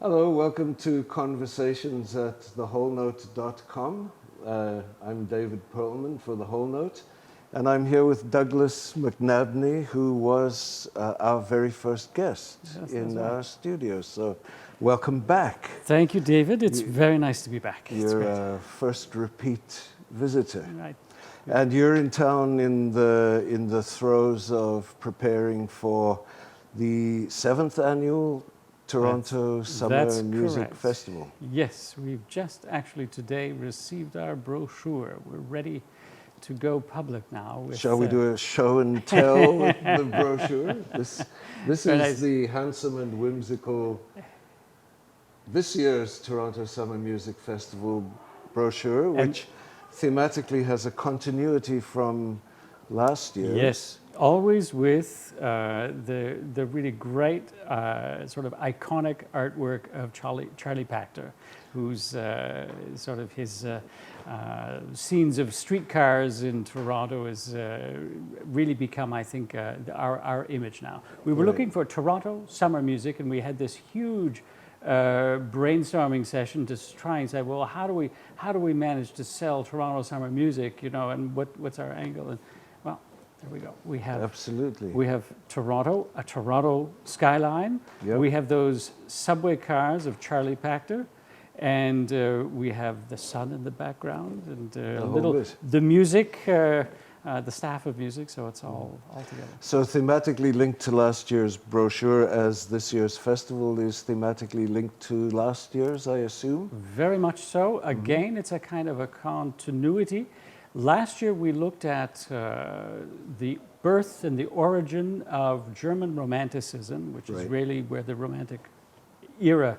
Hello, welcome to Conversations at thewholenote.com. I'm David Perlman for The Whole Note, and I'm here with Douglas McNabney, who was our very first guest in our studio. So, welcome back. Thank you, David. It's very nice to be back. You're our first repeat visitor. Right. And you're in town in the throes of preparing for the 7th annual Toronto Summer Music Festival. Yes, we've just actually today received our brochure. We're ready to go public now. Shall we do a show and tell with the brochure? This is the handsome and whimsical this year's Toronto Summer Music Festival brochure, which thematically has a continuity from last year. Yes, always with the really great sort of iconic artwork of Charlie Pachter, whose sort of his scenes of streetcars in Toronto has really become, I think, our image now. We were looking for Toronto summer music, and we had this huge brainstorming session to try and say, well, how do we manage to sell Toronto summer music, you know, and what's our angle? And well, there we go. We have We have Toronto, a Toronto skyline. Yep. We have those subway cars of Charlie Pachter, and we have the sun in the background, and the music. The staff of music, so it's all together. So thematically linked to last year's brochure, as this year's festival is thematically linked to last year's, I assume? Very much so. Again, it's a kind of a continuity. Last year we looked at the birth and the origin of German Romanticism, which is really where the Romantic era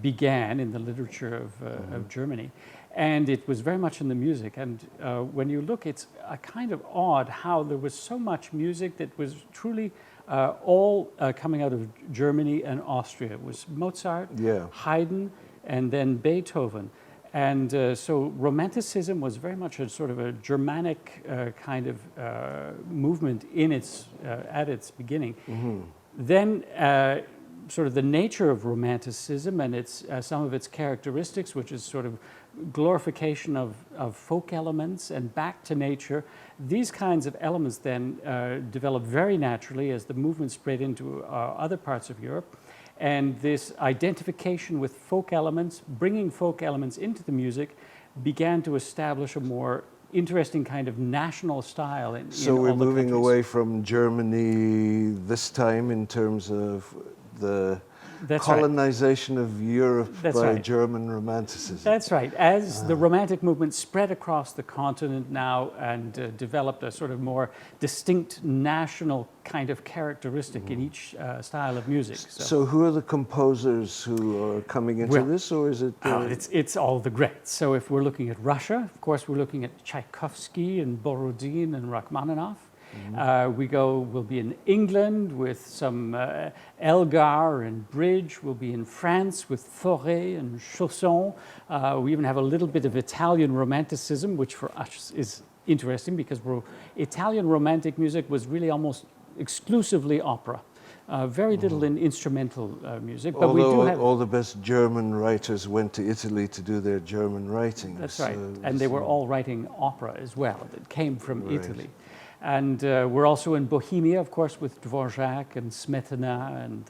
began in the literature of Germany. And it was very much in the music. And when you look, it's a kind of odd how there was so much music that was truly all coming out of Germany and Austria. It was Mozart, Haydn, and then Beethoven. And so Romanticism was very much a sort of a Germanic kind of movement in at its beginning. Then sort of the nature of Romanticism and its some of its characteristics, which is sort of glorification of folk elements and back to nature. These kinds of elements then developed very naturally as the movement spread into other parts of Europe. And this identification with folk elements, bringing folk elements into the music, began to establish a more interesting kind of national style in So we're moving away from Germany this time in terms of the colonization of Europe by German Romanticism. That's right. As the Romantic movement spread across the continent now and developed a sort of more distinct national kind of characteristic in each style of music. So who are the composers who are coming into this, or is it? It's all the greats. So if we're looking at Russia, of course, we're looking at Tchaikovsky and Borodin and Rachmaninoff. We'll be in England with some Elgar and Bridge. We'll be in France with Fauré and Chausson. We even have a little bit of Italian Romanticism, which for us is interesting because Italian Romantic music was really almost exclusively opera. Very little in instrumental music. But Although we do have all the best German writers went to Italy to do their German writing. That's right. And they were all writing opera as well. That came from Italy. And we're also in Bohemia, of course, with Dvorak and Smetana, and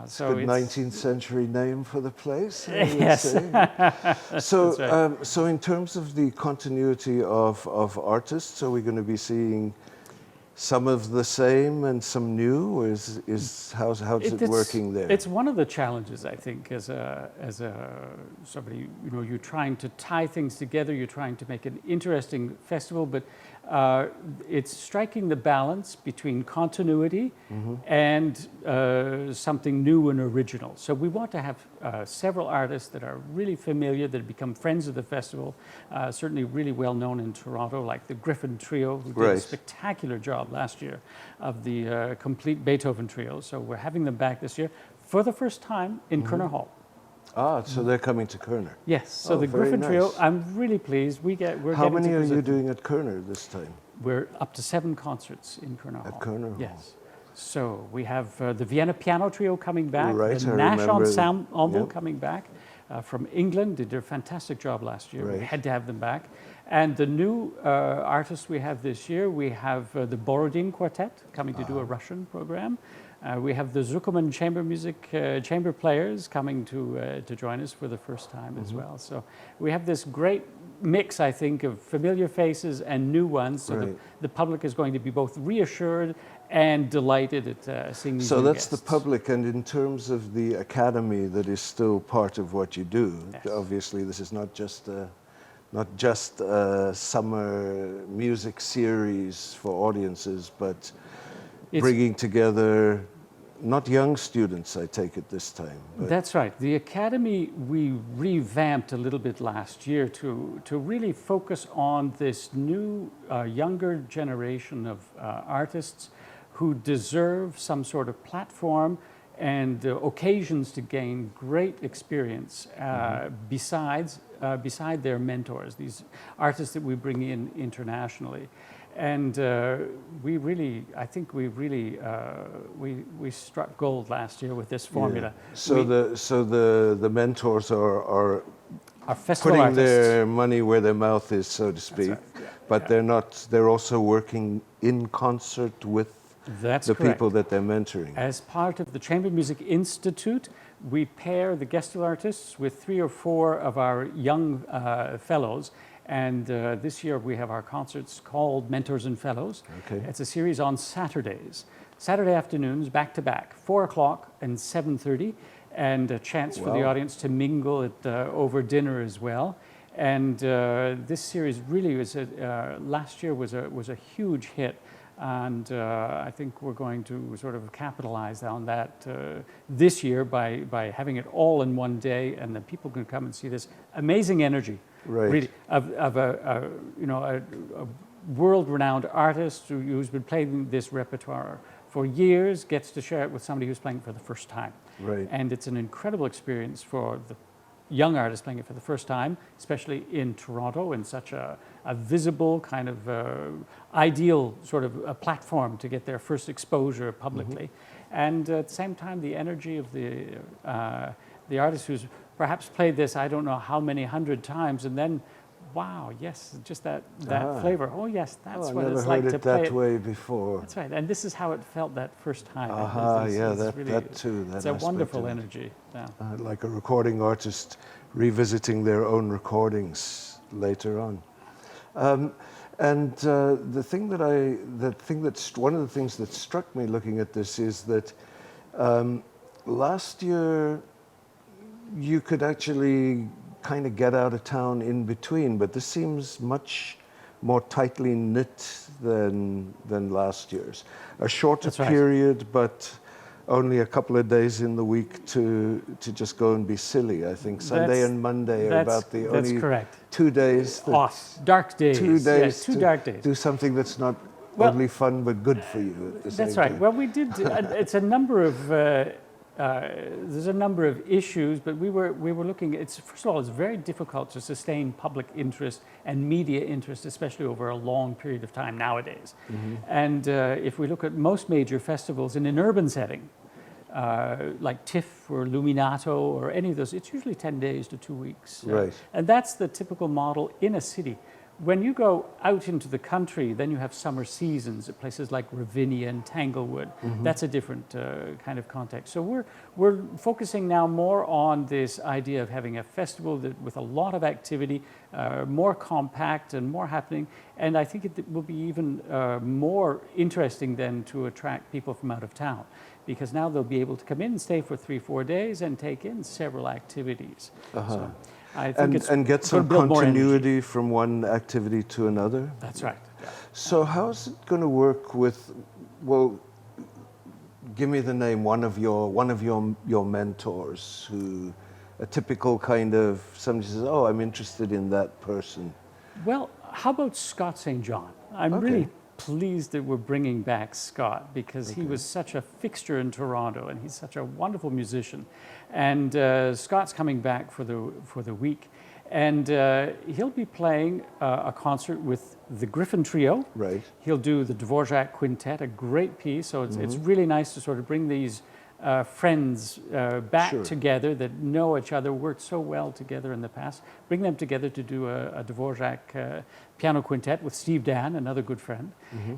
so it's a 19th century name for the place. Yes. So in terms of the continuity of artists, are we going to be seeing some of the same and some new, or how's it working there? It's one of the challenges, I think, as somebody, you know, you're trying to tie things together, you're trying to make an interesting festival, but it's striking the balance between continuity and something new and original. So we want to have several artists that are really familiar, that have become friends of the festival, certainly really well known in Toronto, like the Griffin Trio, who did a spectacular job last year of the complete Beethoven Trio. So we're having them back this year for the first time in Kerner Hall. Ah, so they're coming to Kerner. Yes, so the Griffin Trio, I'm really pleased. How many are you doing at Kerner this time? We're up to 7 concerts in Kerner Hall. At Kerner Hall. Yes. So we have the Vienna Piano Trio coming back, Right, the I Nash remember. Ensemble Yep. coming back from England. They did a fantastic job last year. We Right. had to have them back. And the new artists we have this year, we have the Borodin Quartet coming to do a Russian program. We have the Zuckerman Chamber Music chamber players coming to join us for the first time as well. So we have this great mix, I think, of familiar faces and new ones. So Right. the public is going to be both reassured and delighted at seeing these So new that's the guests. public, and in terms of the academy that is still part of what you do, Yes. obviously this is not just a summer music series for audiences, but It's- bringing together not young students, I take it this time. But That's right. The Academy, we revamped a little bit last year to really focus on this new, younger generation of artists who deserve some sort of platform and occasions to gain great experience beside their mentors, these artists that we bring in internationally. And I think we struck gold last year with this formula. So the mentors are Our festival putting artists. their money where their mouth is, so to speak. right, yeah, But they're also working in concert with That's the correct. people that they're mentoring. As part of the Chamber Music Institute, we pair the guest artists with 3 or 4 of our young fellows. And this year we have our concerts called Mentors and Fellows. Okay. It's a series on Saturdays, Saturday afternoons, back to back, 4 o'clock and 7:30, and a chance for the Wow. audience to mingle over dinner as well. And this series really was last year was a huge hit. And I think we're going to sort of capitalize on that this year by having it all in one day, and then people can come and see this amazing energy, Right. really, of a world-renowned artist who's been playing this repertoire for years, gets to share it with somebody who's playing it for the first time. Right. And it's an incredible experience for the young artists playing it for the first time, especially in Toronto, in such a visible kind of ideal sort of a platform to get their first exposure publicly. And at the same time, the energy of the artist who's perhaps played this, I don't know how many 100 times, and then, wow, yes, just that flavor. Oh yes, that's what it's like to play that it. way before. That's right, and this is how it felt that first time. That too. That It's a aspect wonderful of it. energy. Yeah. Like a recording artist revisiting their own recordings later on. And one of the things that struck me looking at this is that last year you could actually kind of get out of town in between, but this seems much more tightly knit than last year's. A shorter That's right. period, but only a couple of days in the week to just go and be silly. I think Sunday and Monday are about the that's only correct. 2 days. Dark days. 2 days. Yes, 2 dark days. Do something that's not Well, only fun but good for you at the same That's right. time. Well, we did. It's a number of. There's a number of issues, but we were looking. First of all, it's very difficult to sustain public interest and media interest, especially over a long period of time nowadays. And if we look at most major festivals in an urban setting, like TIFF or Luminato or any of those, it's usually 10 days to 2 weeks. Right. And that's the typical model in a city. When you go out into the country, then you have summer seasons at places like Ravinia and Tanglewood. That's a different kind of context. So we're focusing now more on this idea of having a festival with a lot of activity, more compact and more happening. And I think it will be even more interesting then to attract people from out of town, because now they'll be able to come in and stay for 3-4 days and take in several activities. So I think And get some gonna build more energy. continuity from one activity to another. That's right. Yeah. So how's it going to work with? Well, give me the name one of your mentors who, a typical kind of somebody says, oh, I'm interested in that person. Well, how about Scott St. John? I'm Okay. really pleased that we're bringing back Scott, because he was such a fixture in Toronto and he's such a wonderful musician. And Scott's coming back for the week. And he'll be playing a concert with the Griffin Trio. Right. He'll do the Dvorak Quintet, a great piece. So it's really nice to sort of bring these friends back together that know each other, worked so well together in the past. Bring them together to do a Dvorak piano quintet with Steve Dan, another good friend.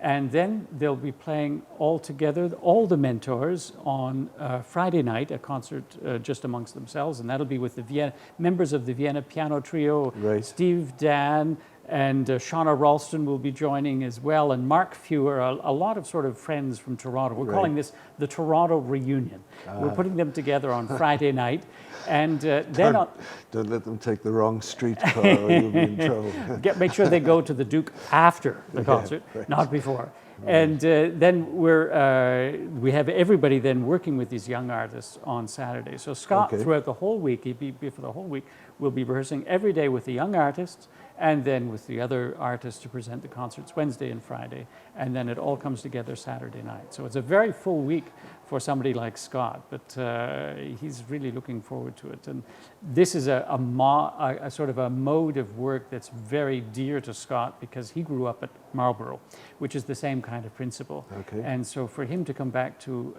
And then they'll be playing all together, all the mentors, on Friday night, a concert just amongst themselves. And that'll be with the members of the Vienna Piano Trio, Steve Dan, and Shauna Ralston will be joining as well, and Mark Fewer, a lot of sort of friends from Toronto. We're calling this the Toronto Reunion. We're putting them together on Friday night, and then don't let them take the wrong streetcar, or you'll be in trouble. Make sure they go to the Duke after the concert, not before. And then we have everybody then working with these young artists on Saturday. So Scott, throughout the whole week, for the whole week, will be rehearsing every day with the young artists, and then with the other artists to present the concerts Wednesday and Friday, and then it all comes together Saturday night. So it's a very full week for somebody like Scott, but he's really looking forward to it. And this is a sort of a mode of work that's very dear to Scott, because he grew up at Marlborough, which is the same kind of principle. And so for him to come back to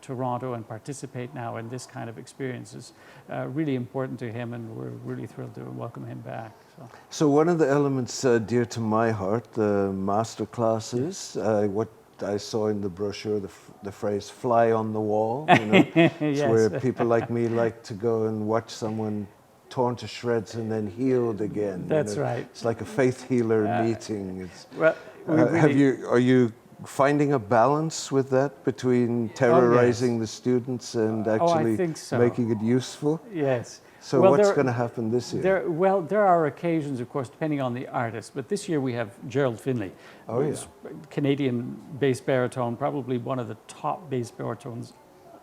Toronto and participate now in this kind of experience is really important to him, and we're really thrilled to welcome him back. So one of the elements dear to my heart, the master classes, what I saw in the brochure, the phrase "fly on the wall," you know, it's where people like me like to go and watch someone torn to shreds and then healed again. That's right. It's like a faith healer meeting. It's, well, are you finding a balance with that between terrorizing the students and actually making it useful? Yes. So what's going to happen this year? There are occasions, of course, depending on the artist, but this year we have Gerald Finley, who's Canadian bass baritone, probably one of the top bass baritones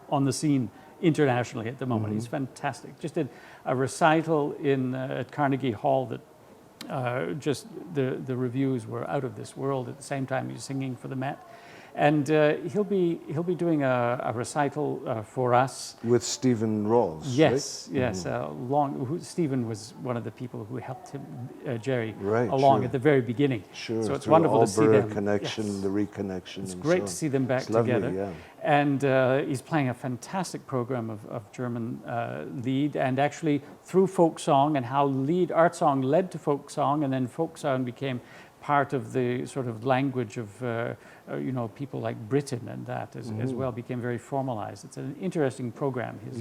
on the scene internationally at the moment. He's fantastic. Just did a recital at Carnegie Hall that just the reviews were out of this world. At the same time, he's singing for the Met. And he'll be doing a recital for us with Stephen Rawls. Yes, right? Yes. Stephen was one of the people who helped him, Jerry, along at the very beginning. Sure. So it's wonderful to see them. Connection, the reconnection. It's great to see them back together. Lovely, And he's playing a fantastic program of German lead, and actually through folk song, and how art song led to folk song, and then folk song became part of the sort of language of people like Britain, and that as well became very formalized. It's an interesting program, his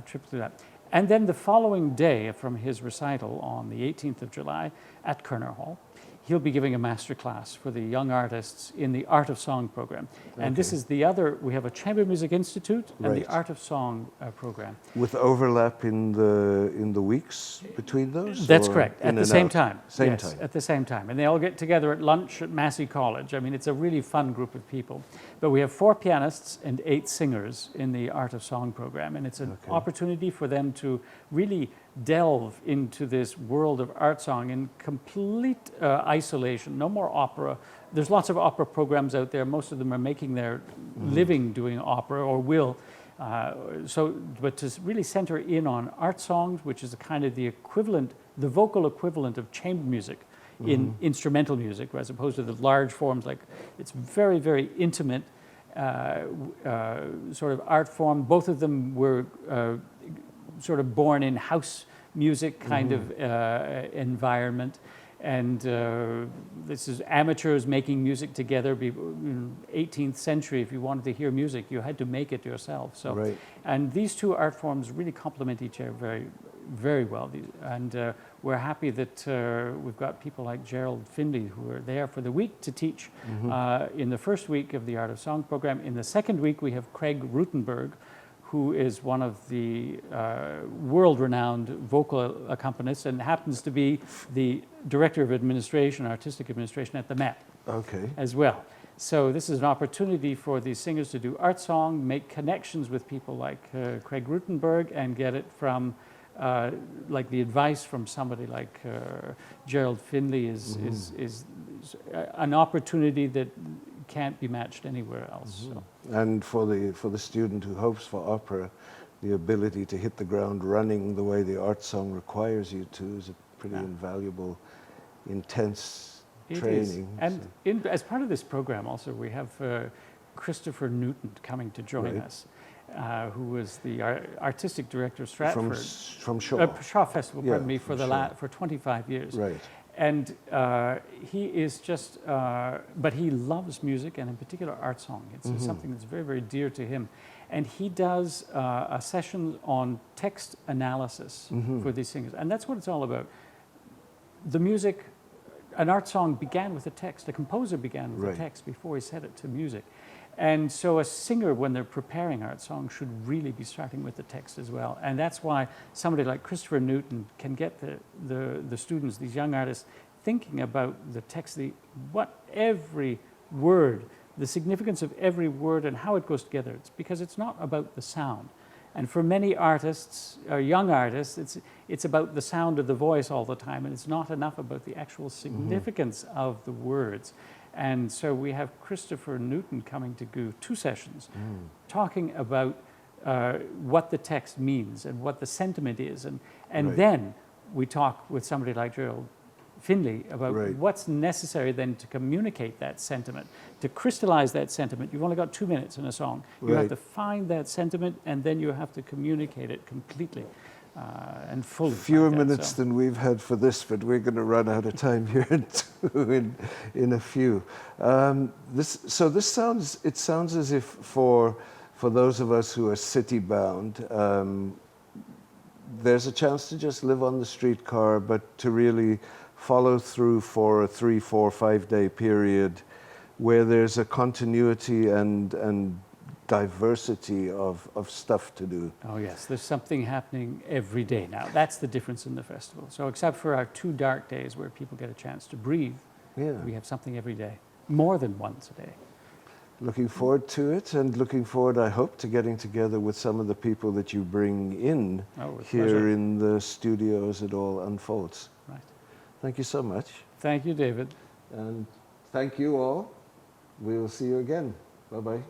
trip through that. And then the following day from his recital on the 18th of July at Kerner Hall, he'll be giving a master class for the young artists in the Art of Song program. And this is we have a Chamber Music Institute and the Art of Song program. With overlap in the weeks between those? That's correct, at the same time. Same time. At the same time. And they all get together at lunch at Massey College. I mean, it's a really fun group of people. But we have 4 pianists and 8 singers in the Art of Song program. And it's an opportunity for them to really delve into this world of art song in complete isolation. No more opera. There's lots of opera programs out there. Most of them are making their living doing opera, or will. But to really center in on art songs, which is kind of the vocal equivalent of chamber music in instrumental music, as opposed to the large forms. Like, it's very, very intimate sort of art form. Both of them were sort of born in house music kind of environment, and this is amateurs making music together. 18th century, if you wanted to hear music, you had to make it yourself. So, and these two art forms really complement each other very, very well. And we're happy that we've got people like Gerald Finley who are there for the week to teach in the first week of the Art of Song program. In the second week, we have Craig Rutenberg, who is one of the world-renowned vocal accompanists and happens to be the director of administration, artistic administration at the Met as well. So this is an opportunity for these singers to do art song, make connections with people like Craig Rutenberg, and get it from like the advice from somebody like Gerald Finley is an opportunity that can't be matched anywhere else. So. And for the student who hopes for opera, the ability to hit the ground running the way the art song requires you to is a pretty invaluable, intense training. And as part of this program also, we have Christopher Newton coming to join us, who was the artistic director of Stratford. From Shaw. Shaw Festival, pardon me, for 25 years. Right. And he is just, but he loves music, and in particular art song. It's something that's very, very dear to him. And he does a session on text analysis for these singers. And that's what it's all about. The music, an art song began with a text. A composer began with a text before he set it to music. And so a singer, when they're preparing art songs, should really be starting with the text as well. And that's why somebody like Christopher Newton can get the students, these young artists, thinking about the text, what every word, the significance of every word and how it goes together. It's because it's not about the sound. And for many artists, or young artists, it's about the sound of the voice all the time, and it's not enough about the actual significance of the words. And so we have Christopher Newton coming to do 2 sessions, talking about what the text means and what the sentiment is. And then we talk with somebody like Gerald Finley about what's necessary then to communicate that sentiment, to crystallize that sentiment. You've only got 2 minutes in a song. You have to find that sentiment, and then you have to communicate it completely. And fully. Fewer minutes than we've had for this, but we're going to run out of time here in a few. This sounds as if for those of us who are city bound, there's a chance to just live on the streetcar, but to really follow through for a 3, 4, 5 day period where there's a continuity and diversity of stuff to do. Oh yes, there's something happening every day now. That's the difference in the festival. So except for our 2 dark days where people get a chance to breathe, we have something every day, more than once a day. Looking forward to it, and looking forward, I hope, to getting together with some of the people that you bring in here in the studio as it all unfolds. Right. Thank you so much. Thank you, David. And thank you all. We will see you again. Bye-bye.